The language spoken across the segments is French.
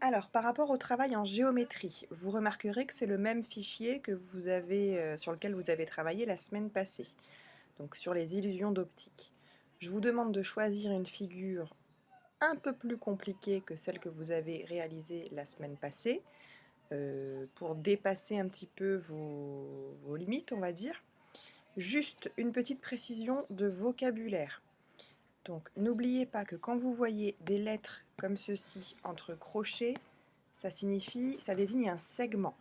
Alors, par rapport au travail en géométrie, vous remarquerez que c'est le même fichier que vous avez, sur lequel vous avez travaillé la semaine passée, donc sur les illusions d'optique. Je vous demande de choisir une figure un peu plus compliquée que celle que vous avez réalisée la semaine passée, pour dépasser un petit peu vos limites, on va dire. Juste une petite précision de vocabulaire. Donc n'oubliez pas que quand vous voyez des lettres comme ceci entre crochets, ça désigne un segment.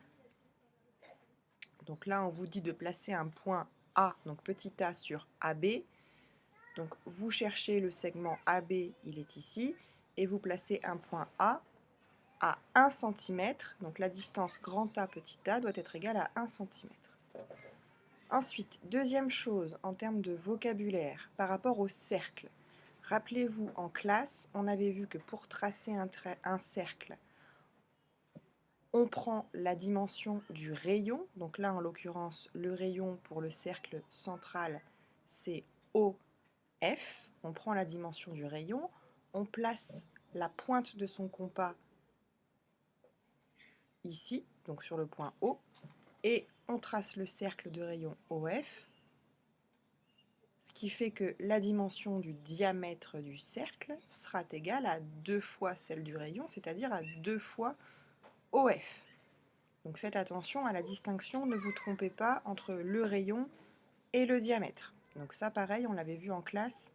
Donc là, on vous dit de placer un point A, donc petit a sur AB. Donc vous cherchez le segment AB, il est ici, et vous placez un point A à 1 cm. Donc la distance grand A, petit a doit être égale à 1 cm. Ensuite, deuxième chose en termes de vocabulaire, par rapport au cercle. Rappelez-vous, en classe, on avait vu que pour tracer un cercle, on prend la dimension du rayon. Donc là, en l'occurrence, le rayon pour le cercle central, c'est OF. On prend la dimension du rayon, on place la pointe de son compas ici, donc sur le point O, et on trace le cercle de rayon OF, ce qui fait que la dimension du diamètre du cercle sera égale à 2 fois celle du rayon, c'est-à-dire à 2 fois OF. Donc faites attention à la distinction, ne vous trompez pas entre le rayon et le diamètre. Donc ça pareil, on l'avait vu en classe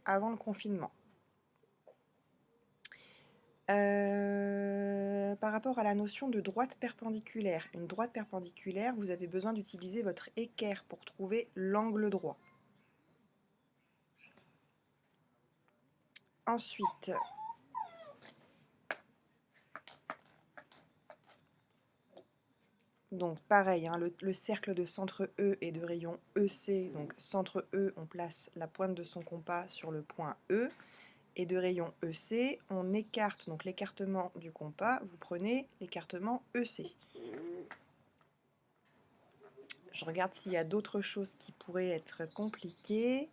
avant le confinement. Par rapport à la notion de droite perpendiculaire, une droite perpendiculaire, vous avez besoin d'utiliser votre équerre pour trouver l'angle droit. Ensuite, donc pareil, hein, le cercle de centre E et de rayon EC, donc centre E, on place la pointe de son compas sur le point E, et de rayon EC, on écarte, donc l'écartement du compas, vous prenez l'écartement EC. Je regarde s'il y a d'autres choses qui pourraient être compliquées.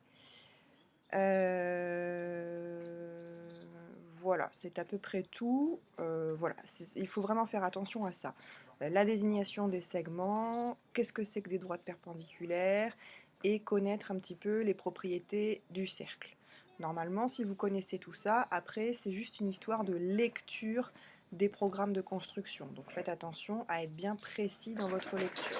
Voilà, c'est à peu près tout. Voilà, il faut vraiment faire attention à ça. La désignation des segments, qu'est-ce que c'est que des droites perpendiculaires, et connaître un petit peu les propriétés du cercle. Normalement, si vous connaissez tout ça, après, c'est juste une histoire de lecture des programmes de construction. Donc faites attention à être bien précis dans votre lecture.